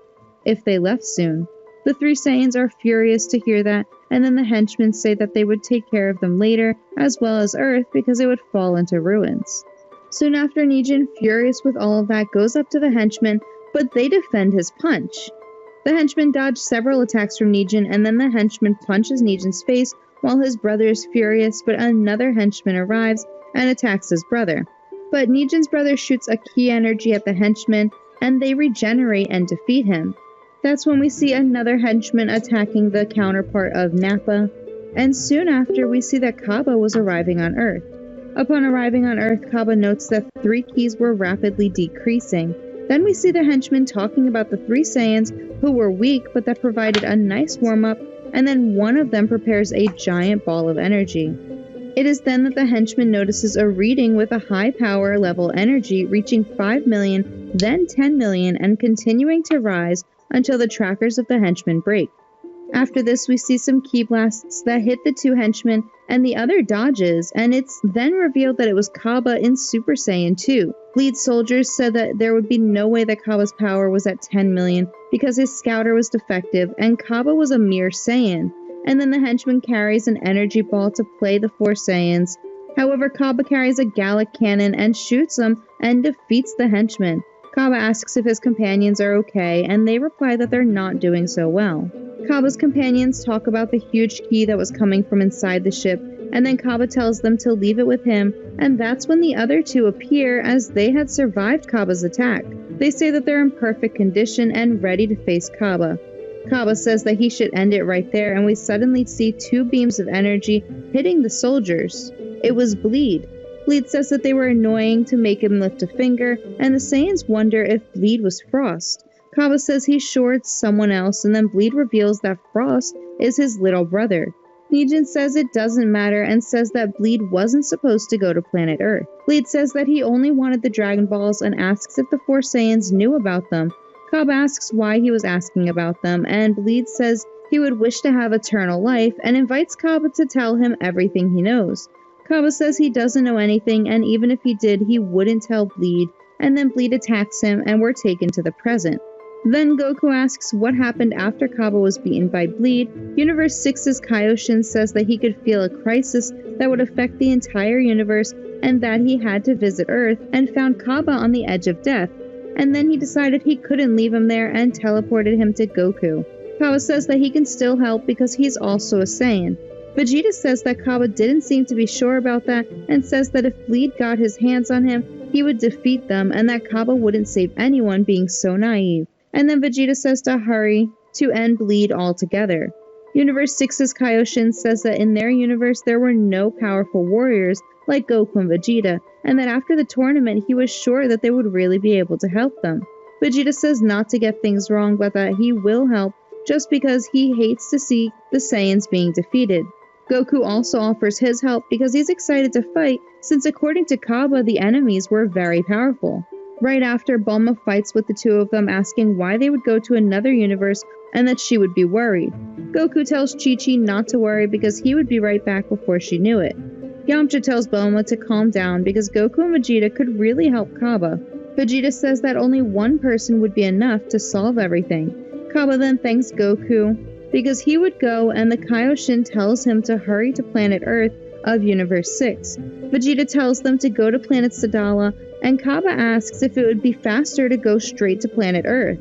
if they left soon. The 3 Saiyans are furious to hear that, and then the henchmen say that they would take care of them later, as well as Earth, because it would fall into ruins. Soon after, Nijin, furious with all of that, goes up to the henchmen, but they defend his punch. The henchman dodged several attacks from Nijin, and then the henchman punches Nijin's face while his brother is furious, but another henchman arrives and attacks his brother. But Nijin's brother shoots a ki energy at the henchman, and they regenerate and defeat him. That's when we see another henchman attacking the counterpart of Nappa, and soon after we see that Kaba was arriving on Earth. Upon arriving on Earth, Kaba notes that 3 keys were rapidly decreasing. Then we see the henchmen talking about the 3 Saiyans who were weak but that provided a nice warm-up, and then one of them prepares a giant ball of energy. It is then that the henchman notices a reading with a high power level energy reaching 5 million, then 10 million, and continuing to rise until the trackers of the henchmen break. After this, we see some ki blasts that hit the 2 henchmen, and the other dodges, and it's then revealed that it was Kaba in Super Saiyan 2. Bleed soldiers said that there would be no way that Kaba's power was at 10 million because his scouter was defective, and Kaba was a mere Saiyan. And then the henchman carries an energy ball to play the 4 Saiyans. However, Kaba carries a Gallic cannon and shoots them and defeats the henchman. Kaba asks if his companions are okay, and they reply that they're not doing so well. Kaba's companions talk about the huge ki that was coming from inside the ship, and then Kaba tells them to leave it with him, and that's when the other 2 appear as they had survived Kaba's attack. They say that they're in perfect condition and ready to face Kaba. Kaba says that he should end it right there, and we suddenly see 2 beams of energy hitting the soldiers. It was Bleed. Bleed says that they were annoying to make him lift a finger, and the Saiyans wonder if Bleed was Frost. Kaba says he's sure it's someone else, and then Bleed reveals that Frost is his little brother. Nijin says it doesn't matter and says that Bleed wasn't supposed to go to planet Earth. Bleed says that he only wanted the Dragon Balls and asks if the 4 Saiyans knew about them. Kaba asks why he was asking about them, and Bleed says he would wish to have eternal life and invites Kaba to tell him everything he knows. Kaba says he doesn't know anything, and even if he did, he wouldn't tell Bleed, and then Bleed attacks him and we're taken to the present. Then Goku asks what happened after Kaba was beaten by Bleed. Universe 6's Kaioshin says that he could feel a crisis that would affect the entire universe and that he had to visit Earth and found Kaba on the edge of death. And then he decided he couldn't leave him there and teleported him to Goku. Kaba says that he can still help because he's also a Saiyan. Vegeta says that Kaba didn't seem to be sure about that and says that if Bleed got his hands on him, he would defeat them and that Kaba wouldn't save anyone being so naive. And then Vegeta says to hurry to end Bleed altogether. Universe 6's Kaioshin says that in their universe there were no powerful warriors like Goku and Vegeta, and that after the tournament he was sure that they would really be able to help them. Vegeta says not to get things wrong, but that he will help just because he hates to see the Saiyans being defeated. Goku also offers his help because he's excited to fight, since according to Kaba the enemies were very powerful. Right after, Bulma fights with the two of them, asking why they would go to another universe and that she would be worried. Goku tells Chi-Chi not to worry because he would be right back before she knew it. Yamcha tells Bulma to calm down because Goku and Vegeta could really help Kaba. Vegeta says that only one person would be enough to solve everything. Kaba then thanks Goku because he would go, and the Kaioshin tells him to hurry to planet Earth of Universe 6. Vegeta tells them to go to planet Sadala, and Kaba asks if it would be faster to go straight to planet Earth.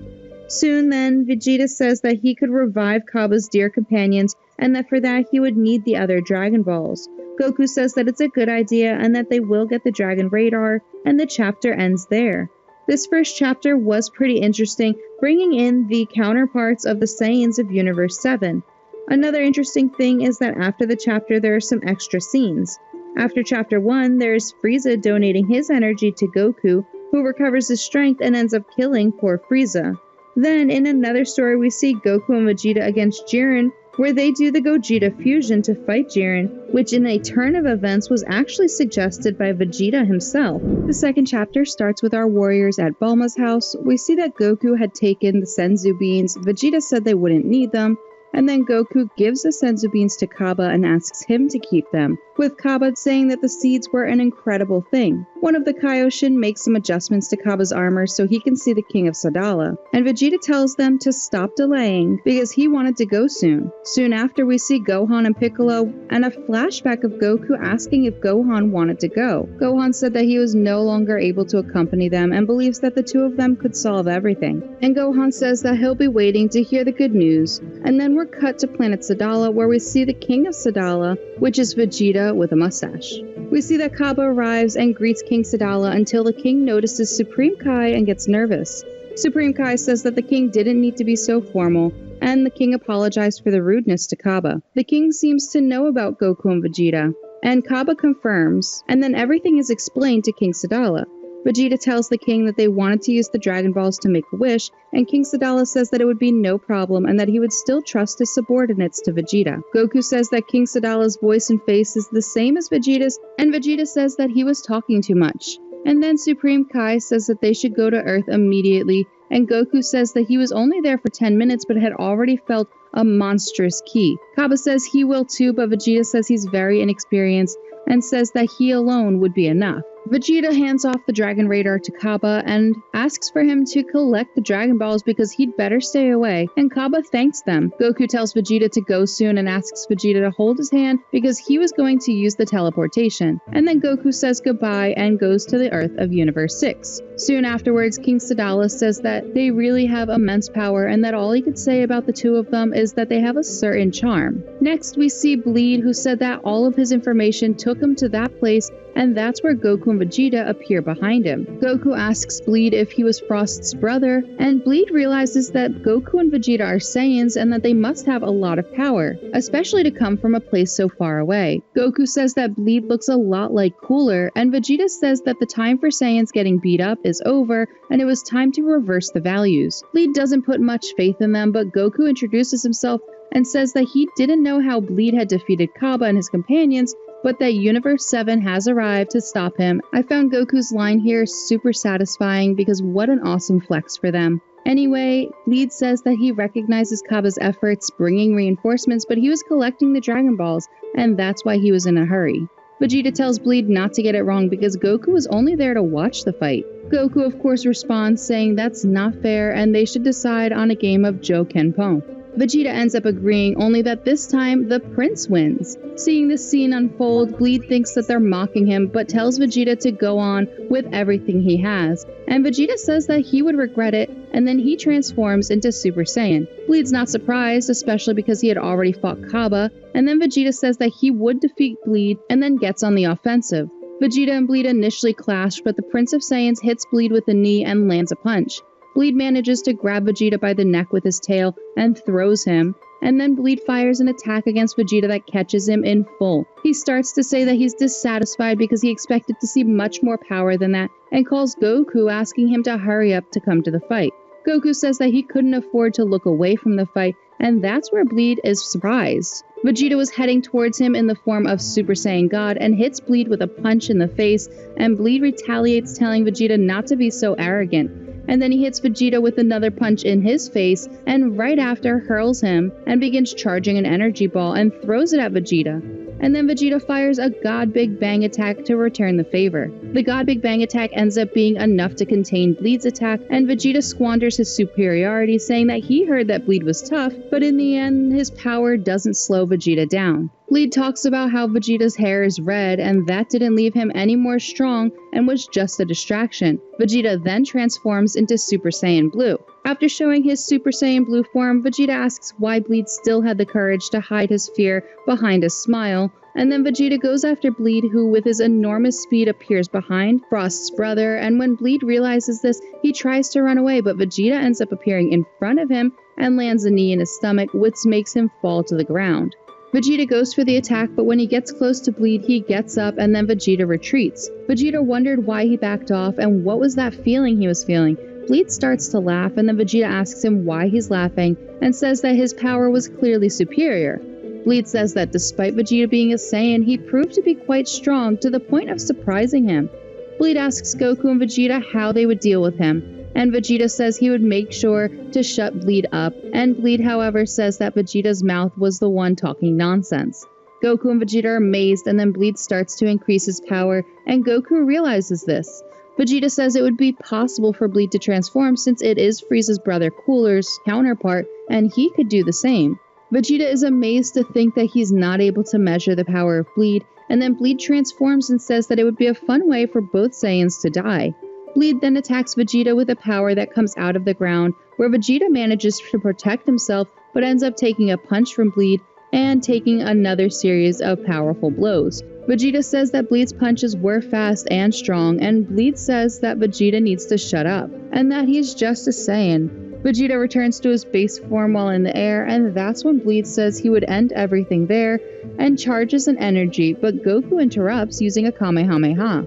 Soon then, Vegeta says that he could revive Kaba's dear companions, and that for that he would need the other Dragon Balls. Goku says that it's a good idea and that they will get the Dragon Radar, and the chapter ends there. This first chapter was pretty interesting, bringing in the counterparts of the Saiyans of Universe 7. Another interesting thing is that after the chapter there are some extra scenes. After chapter 1, there's Frieza donating his energy to Goku, who recovers his strength and ends up killing poor Frieza. Then, in another story, we see Goku and Vegeta against Jiren, where they do the Gogeta fusion to fight Jiren, which in a turn of events was actually suggested by Vegeta himself. The second chapter starts with our warriors at Bulma's house. We see that Goku had taken the Senzu beans, Vegeta said they wouldn't need them, and then Goku gives the Senzu beans to Kaba and asks him to keep them, with Kaba saying that the seeds were an incredible thing. One of the Kaioshin makes some adjustments to Kaba's armor so he can see the King of Sadala, and Vegeta tells them to stop delaying because he wanted to go soon. Soon after, we see Gohan and Piccolo, and a flashback of Goku asking if Gohan wanted to go. Gohan said that he was no longer able to accompany them and believes that the two of them could solve everything. And Gohan says that he'll be waiting to hear the good news. And then we're cut to planet Sadala, where we see the King of Sadala, which is Vegeta with a mustache. We see that Kaba arrives and greets King Sadala until the king notices Supreme Kai and gets nervous. Supreme Kai says that the king didn't need to be so formal, and the king apologized for the rudeness to Kaba. The king seems to know about Goku and Vegeta, and Kaba confirms, and then everything is explained to King Sadala. Vegeta tells the king that they wanted to use the Dragon Balls to make a wish, and King Sadala says that it would be no problem and that he would still trust his subordinates to Vegeta. Goku says that King Sadala's voice and face is the same as Vegeta's, and Vegeta says that he was talking too much. And then Supreme Kai says that they should go to Earth immediately, and Goku says that he was only there for 10 minutes but had already felt a monstrous ki. Kaba says he will too, but Vegeta says he's very inexperienced and says that he alone would be enough. Vegeta hands off the Dragon Radar to Kaba and asks for him to collect the Dragon Balls because he'd better stay away, and Kaba thanks them. Goku tells Vegeta to go soon and asks Vegeta to hold his hand because he was going to use the teleportation. And then Goku says goodbye and goes to the Earth of Universe 6. Soon afterwards, King Sadala says that they really have immense power and that all he could say about the two of them is that they have a certain charm. Next, we see Bleed, who said that all of his information took him to that place, and that's where Goku and Vegeta appear behind him. Goku asks Bleed if he was Frost's brother, and Bleed realizes that Goku and Vegeta are Saiyans and that they must have a lot of power, especially to come from a place so far away. Goku says that Bleed looks a lot like Cooler, and Vegeta says that the time for Saiyans getting beat up is over, and it was time to reverse the values. Bleed doesn't put much faith in them, but Goku introduces himself and says that he didn't know how Bleed had defeated Kaba and his companions, but that Universe 7 has arrived to stop him. I found Goku's line here super satisfying because what an awesome flex for them. Anyway, Bleed says that he recognizes Kaba's efforts bringing reinforcements, but he was collecting the Dragon Balls, and that's why he was in a hurry. Vegeta tells Bleed not to get it wrong because Goku was only there to watch the fight. Goku of course responds saying that's not fair and they should decide on a game of Jo Kenpon. Vegeta ends up agreeing, only that this time, the prince wins. Seeing this scene unfold, Bleed thinks that they're mocking him, but tells Vegeta to go on with everything he has. And Vegeta says that he would regret it, and then he transforms into Super Saiyan. Bleed's not surprised, especially because he had already fought Kaba, and then Vegeta says that he would defeat Bleed, and then gets on the offensive. Vegeta and Bleed initially clash, but the Prince of Saiyans hits Bleed with a knee and lands a punch. Bleed manages to grab Vegeta by the neck with his tail and throws him, and then Bleed fires an attack against Vegeta that catches him in full. He starts to say that he's dissatisfied because he expected to see much more power than that, and calls Goku asking him to hurry up to come to the fight. Goku says that he couldn't afford to look away from the fight, and that's where Bleed is surprised. Vegeta was heading towards him in the form of Super Saiyan God and hits Bleed with a punch in the face, and Bleed retaliates, telling Vegeta not to be so arrogant. And then he hits Vegeta with another punch in his face, and right after hurls him and begins charging an energy ball and throws it at Vegeta. And then Vegeta fires a God Big Bang attack to return the favor. The God Big Bang attack ends up being enough to contain Bleed's attack, and Vegeta squanders his superiority, saying that he heard that Bleed was tough, but in the end, his power doesn't slow Vegeta down. Bleed talks about how Vegeta's hair is red, and that didn't leave him any more strong and was just a distraction. Vegeta then transforms into Super Saiyan Blue. After showing his Super Saiyan Blue form, Vegeta asks why Bleed still had the courage to hide his fear behind a smile, and then Vegeta goes after Bleed, who with his enormous speed appears behind Frost's brother, and when Bleed realizes this, he tries to run away, but Vegeta ends up appearing in front of him and lands a knee in his stomach, which makes him fall to the ground. Vegeta goes for the attack, but when he gets close to Bleed, he gets up and then Vegeta retreats. Vegeta wondered why he backed off and what was that feeling he was feeling. Bleed starts to laugh, and then Vegeta asks him why he's laughing and says that his power was clearly superior. Bleed says that despite Vegeta being a Saiyan, he proved to be quite strong to the point of surprising him. Bleed asks Goku and Vegeta how they would deal with him, and Vegeta says he would make sure to shut Bleed up, and Bleed, however, says that Vegeta's mouth was the one talking nonsense. Goku and Vegeta are amazed, and then Bleed starts to increase his power, and Goku realizes this. Vegeta says it would be possible for Bleed to transform since it is Frieza's brother Cooler's counterpart, and he could do the same. Vegeta is amazed to think that he's not able to measure the power of Bleed, and then Bleed transforms and says that it would be a fun way for both Saiyans to die. Bleed then attacks Vegeta with a power that comes out of the ground, where Vegeta manages to protect himself but ends up taking a punch from Bleed and taking another series of powerful blows. Vegeta says that Bleed's punches were fast and strong, and Bleed says that Vegeta needs to shut up, and that he's just a Saiyan. Vegeta returns to his base form while in the air, and that's when Bleed says he would end everything there, and charges an energy, but Goku interrupts using a Kamehameha.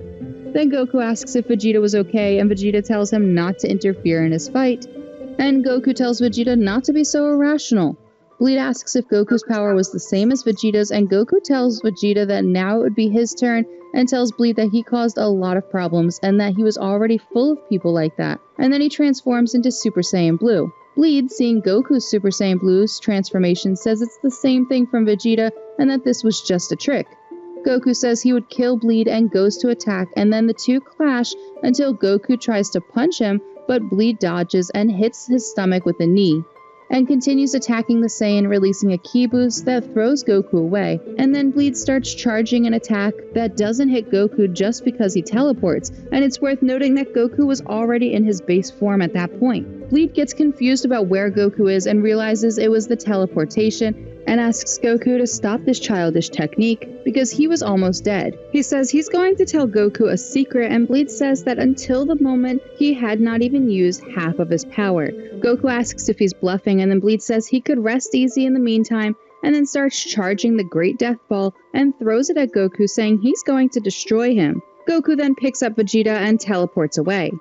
Then Goku asks if Vegeta was okay, and Vegeta tells him not to interfere in his fight, and Goku tells Vegeta not to be so irrational. Bleed asks if Goku's power was the same as Vegeta's, and Goku tells Vegeta that now it would be his turn, and tells Bleed that he caused a lot of problems, and that he was already full of people like that, and then he transforms into Super Saiyan Blue. Bleed, seeing Goku's Super Saiyan Blue's transformation, says it's the same thing from Vegeta, and that this was just a trick. Goku says he would kill Bleed and goes to attack, and then the two clash until Goku tries to punch him, but Bleed dodges and hits his stomach with a knee, and continues attacking the Saiyan, releasing a ki boost that throws Goku away, and then Bleed starts charging an attack that doesn't hit Goku just because he teleports, and it's worth noting that Goku was already in his base form at that point. Bleed gets confused about where Goku is and realizes it was the teleportation, and asks Goku to stop this childish technique because he was almost dead. He says he's going to tell Goku a secret, and Bleed says that until the moment he had not even used half of his power. Goku asks if he's bluffing, and then Bleed says he could rest easy in the meantime, and then starts charging the Great Death Ball and throws it at Goku, saying he's going to destroy him. Goku then picks up Vegeta and teleports away.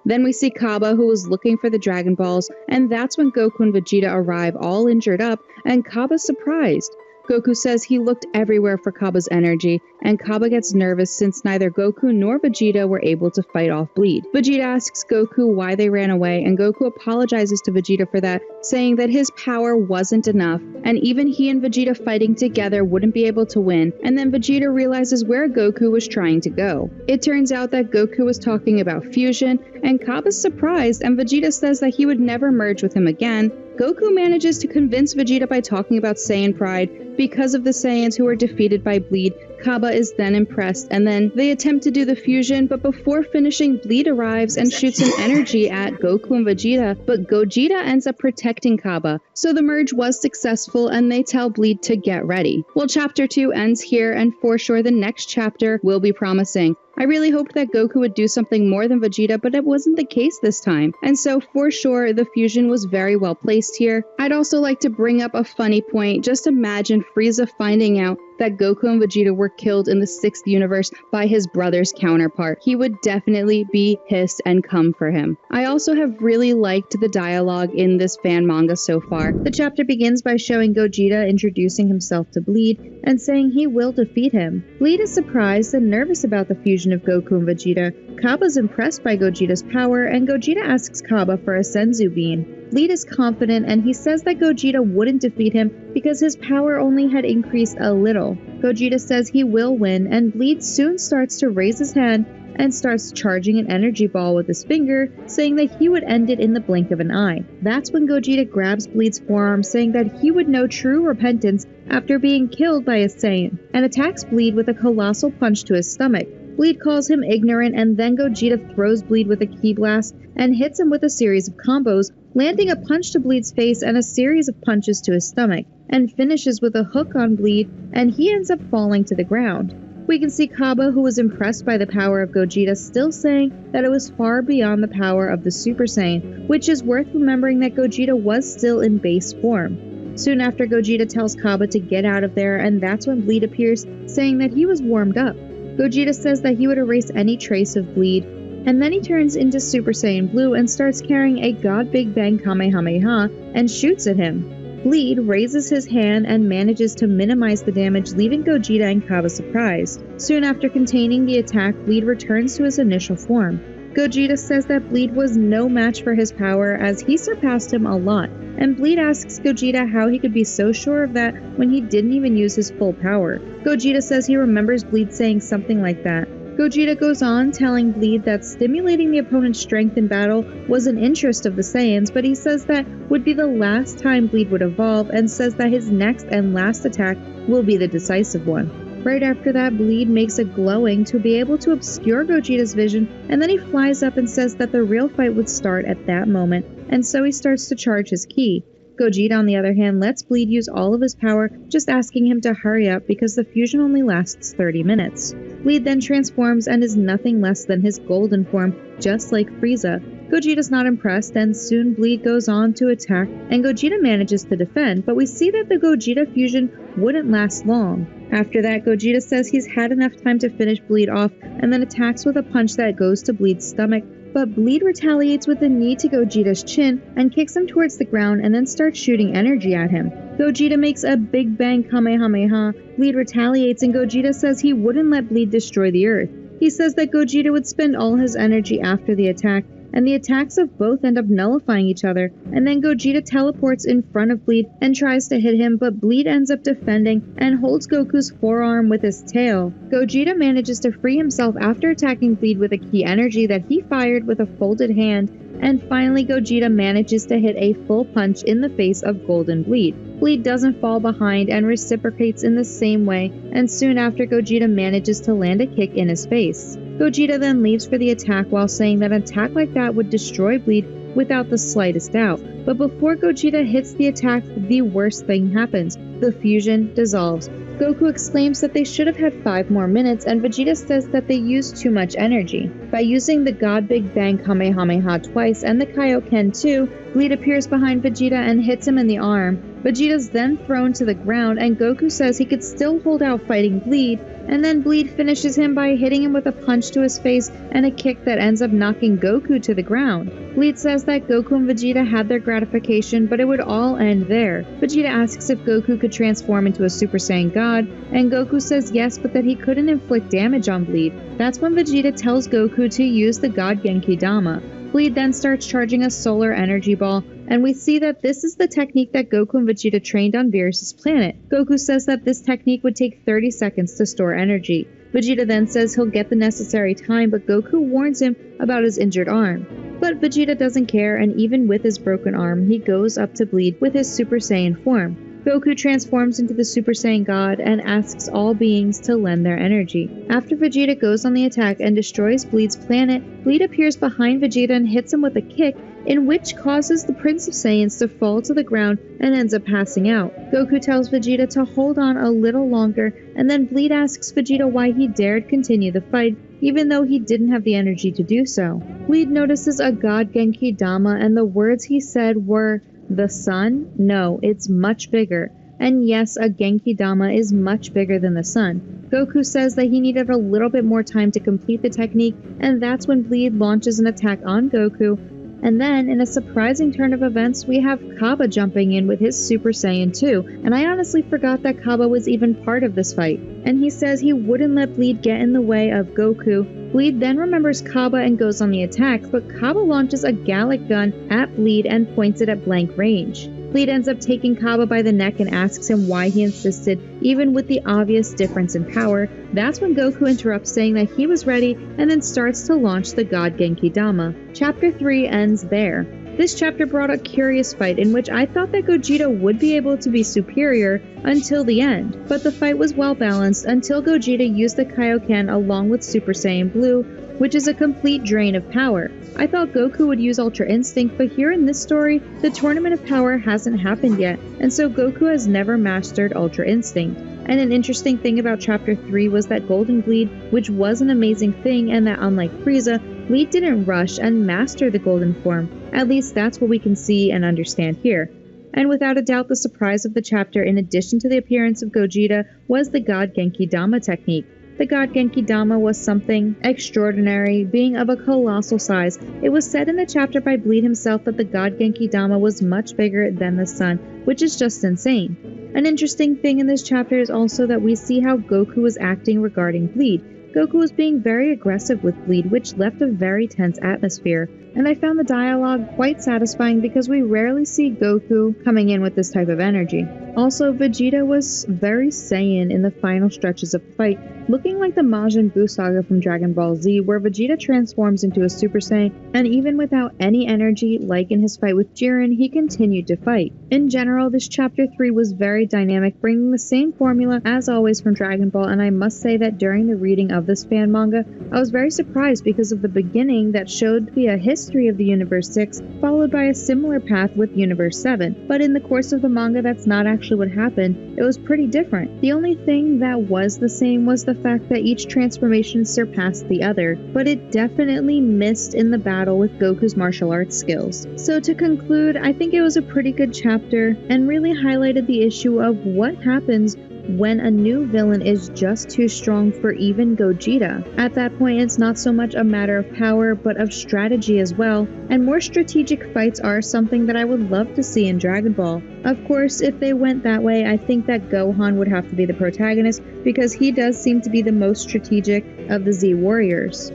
Then we see Kaba, who was looking for the Dragon Balls, and that's when Goku and Vegeta arrive all injured up, and Kaba's surprised. Goku says he looked everywhere for Kaba's energy, and Kaba gets nervous since neither Goku nor Vegeta were able to fight off Bleed. Vegeta asks Goku why they ran away, and Goku apologizes to Vegeta for that, saying that his power wasn't enough, and even he and Vegeta fighting together wouldn't be able to win, and then Vegeta realizes where Goku was trying to go. It turns out that Goku was talking about fusion, and Kaba's surprised, and Vegeta says that he would never merge with him again. Goku manages to convince Vegeta by talking about Saiyan pride because of the Saiyans who were defeated by Bleed. Kaba is then impressed, and then they attempt to do the fusion, but before finishing, Bleed arrives and shoots an energy at Goku and Vegeta, but Gogeta ends up protecting Kaba. So the merge was successful, and they tell Bleed to get ready. Well, chapter 2 ends here, and for sure the next chapter will be promising. I really hoped that Goku would do something more than Vegeta, but it wasn't the case this time. And so for sure, the fusion was very well placed here. I'd also like to bring up a funny point. Just imagine Frieza finding out that Goku and Vegeta were killed in the 6th universe by his brother's counterpart, he would definitely be pissed and come for him. I also have really liked the dialogue in this fan manga so far. The chapter begins by showing Gogeta introducing himself to Bleed and saying he will defeat him. Bleed is surprised and nervous about the fusion of Goku and Vegeta. Kabba's impressed by Gogeta's power, and Gogeta asks Kabba for a Senzu Bean. Bleed is confident, and he says that Gogeta wouldn't defeat him because his power only had increased a little. Gogeta says he will win, and Bleed soon starts to raise his hand and starts charging an energy ball with his finger, saying that he would end it in the blink of an eye. That's when Gogeta grabs Bleed's forearm, saying that he would know true repentance after being killed by a Saiyan, and attacks Bleed with a colossal punch to his stomach. Bleed calls him ignorant, and then Gogeta throws Bleed with a ki blast and hits him with a series of combos, landing a punch to Bleed's face and a series of punches to his stomach, and finishes with a hook on Bleed, and he ends up falling to the ground. We can see Kabba, who was impressed by the power of Gogeta, still saying that it was far beyond the power of the Super Saiyan, which is worth remembering that Gogeta was still in base form. Soon after, Gogeta tells Kabba to get out of there, and that's when Bleed appears, saying that he was warmed up. Gogeta says that he would erase any trace of Bleed, and then he turns into Super Saiyan Blue and starts carrying a God Big Bang Kamehameha and shoots at him. Bleed raises his hand and manages to minimize the damage, leaving Gogeta and Kabba surprised. Soon after containing the attack, Bleed returns to his initial form. Gogeta says that Bleed was no match for his power as he surpassed him a lot, and Bleed asks Gogeta how he could be so sure of that when he didn't even use his full power. Gogeta says he remembers Bleed saying something like that. Gogeta goes on telling Bleed that stimulating the opponent's strength in battle was an interest of the Saiyans, but he says that would be the last time Bleed would evolve, and says that his next and last attack will be the decisive one. Right after that, Bleed makes a glowing to be able to obscure Gogeta's vision, and then he flies up and says that the real fight would start at that moment, and so he starts to charge his ki. Gogeta, on the other hand, lets Bleed use all of his power, just asking him to hurry up because the fusion only lasts 30 minutes. Bleed then transforms and is nothing less than his golden form, just like Frieza. Gogeta's not impressed, and soon Bleed goes on to attack, and Gogeta manages to defend, but we see that the Gogeta fusion wouldn't last long. After that, Gogeta says he's had enough time to finish Bleed off, and then attacks with a punch that goes to Bleed's stomach, but Bleed retaliates with a knee to Gogeta's chin and kicks him towards the ground and then starts shooting energy at him. Gogeta makes a Big Bang Kamehameha. Bleed retaliates, and Gogeta says he wouldn't let Bleed destroy the Earth. He says that Gogeta would spend all his energy after the attack, and the attacks of both end up nullifying each other, and then Gogeta teleports in front of Bleed and tries to hit him, but Bleed ends up defending and holds Goku's forearm with his tail. Gogeta manages to free himself after attacking Bleed with a ki energy that he fired with a folded hand, and finally Gogeta manages to hit a full punch in the face of Golden Bleed. Bleed doesn't fall behind and reciprocates in the same way, and soon after Gogeta manages to land a kick in his face. Gogeta then leaves for the attack while saying that an attack like that would destroy Bleed without the slightest doubt. But before Gogeta hits the attack, the worst thing happens. The fusion dissolves. Goku exclaims that they should have had 5 more minutes, and Vegeta says that they used too much energy. By using the God Big Bang Kamehameha twice and the Kaioken too, Bleed appears behind Vegeta and hits him in the arm. Vegeta's then thrown to the ground, and Goku says he could still hold out fighting Bleed, and then Bleed finishes him by hitting him with a punch to his face and a kick that ends up knocking Goku to the ground. Bleed says that Goku and Vegeta had their gratification, but it would all end there. Vegeta asks if Goku could transform into a Super Saiyan God, and Goku says yes, but that he couldn't inflict damage on Bleed. That's when Vegeta tells Goku to use the God Genki Dama. Bleed then starts charging a solar energy ball, and we see that this is the technique that Goku and Vegeta trained on Beerus' planet. Goku says that this technique would take 30 seconds to store energy. Vegeta then says he'll get the necessary time, but Goku warns him about his injured arm. But Vegeta doesn't care, and even with his broken arm, he goes up to Bleed with his Super Saiyan form. Goku transforms into the Super Saiyan God and asks all beings to lend their energy. After Vegeta goes on the attack and destroys Bleed's planet, Bleed appears behind Vegeta and hits him with a kick, in which causes the Prince of Saiyans to fall to the ground and ends up passing out. Goku tells Vegeta to hold on a little longer, and then Bleed asks Vegeta why he dared continue the fight, even though he didn't have the energy to do so. Bleed notices a God Genki Dama, and the words he said were, "The sun? No, it's much bigger." And yes, a Genki Dama is much bigger than the sun. Goku says that he needed a little bit more time to complete the technique, and that's when Bleed launches an attack on Goku. And then, in a surprising turn of events, we have Kaba jumping in with his Super Saiyan 2, and I honestly forgot that Kaba was even part of this fight. And he says he wouldn't let Bleed get in the way of Goku. Bleed then remembers Kaba and goes on the attack, but Kaba launches a Gallic gun at Bleed and points it at blank range. Bleed ends up taking Kaba by the neck and asks him why he insisted, even with the obvious difference in power. That's when Goku interrupts, saying that he was ready, and then starts to launch the God Genki Dama. Chapter 3 ends there. This chapter brought a curious fight in which I thought that Gogeta would be able to be superior until the end, but the fight was well balanced until Gogeta used the Kaioken along with Super Saiyan Blue, which is a complete drain of power. I thought Goku would use Ultra Instinct, but here in this story, the Tournament of Power hasn't happened yet, and so Goku has never mastered Ultra Instinct. And an interesting thing about Chapter 3 was that Golden Bleed, which was an amazing thing, and that unlike Frieza, Bleed didn't rush and master the Golden Form. At least that's what we can see and understand here. And without a doubt, the surprise of the chapter, in addition to the appearance of Gogeta, was the God Genki Dama technique. The God Genki Dama was something extraordinary, being of a colossal size. It was said in the chapter by Bleed himself that the God Genki Dama was much bigger than the sun, which is just insane. An interesting thing in this chapter is also that we see how Goku was acting regarding Bleed. Goku was being very aggressive with Bleed, which left a very tense atmosphere. And I found the dialogue quite satisfying because we rarely see Goku coming in with this type of energy. Also, Vegeta was very Saiyan in the final stretches of the fight, looking like the Majin Buu saga from Dragon Ball Z, where Vegeta transforms into a Super Saiyan, and even without any energy, like in his fight with Jiren, he continued to fight. In general, this chapter 3 was very dynamic, bringing the same formula as always from Dragon Ball, and I must say that during the reading of this fan manga, I was very surprised because of the beginning that showed to be a history of the Universe 6, followed by a similar path with Universe 7. But in the course of the manga, that's not actually what happened. It was pretty different. The only thing that was the same was the fact that each transformation surpassed the other, but it definitely missed in the battle with Goku's martial arts skills. So to conclude, I think it was a pretty good chapter, and really highlighted the issue of what happens when a new villain is just too strong for even Gogeta. At that point, it's not so much a matter of power, but of strategy as well, and more strategic fights are something that I would love to see in Dragon Ball. Of course, if they went that way, I think that Gohan would have to be the protagonist, because he does seem to be the most strategic of the Z Warriors.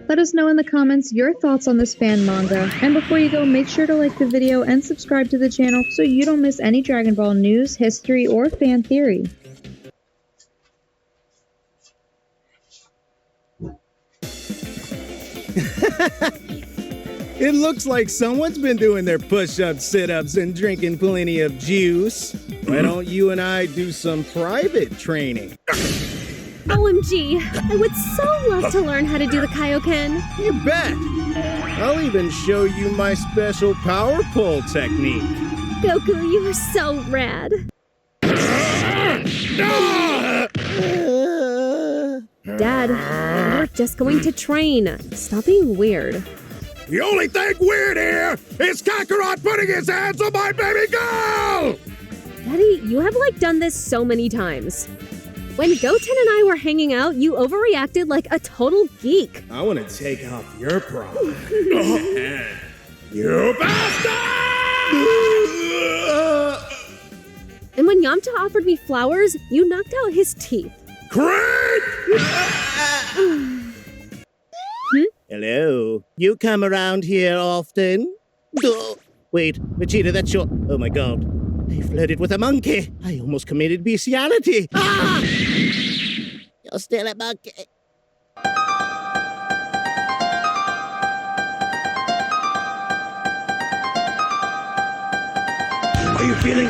Let us know in the comments your thoughts on this fan manga, and before you go, make sure to like the video and subscribe to the channel so you don't miss any Dragon Ball news, history, or fan theory. It looks like someone's been doing their push-ups, sit-ups, and drinking plenty of juice. Why don't you and I do some private training? OMG, I would so love to learn how to do the Kaioken. You bet! I'll even show you my special power pull technique. Goku, you are so rad. Dad, we're just going to train. Stop being weird. The only thing weird here is Kakarot putting his hands on my baby girl! Daddy, you have done this so many times. When Goten and I were hanging out, you overreacted like a total geek. I want to take off your pride. You bastard! And when Yamcha offered me flowers, you knocked out his teeth. Creep! Hello? You come around here often? Wait, Vegeta, that's your... Oh my god. I flirted with a monkey. I almost committed bestiality. Ah! You're still a monkey. Are you feeling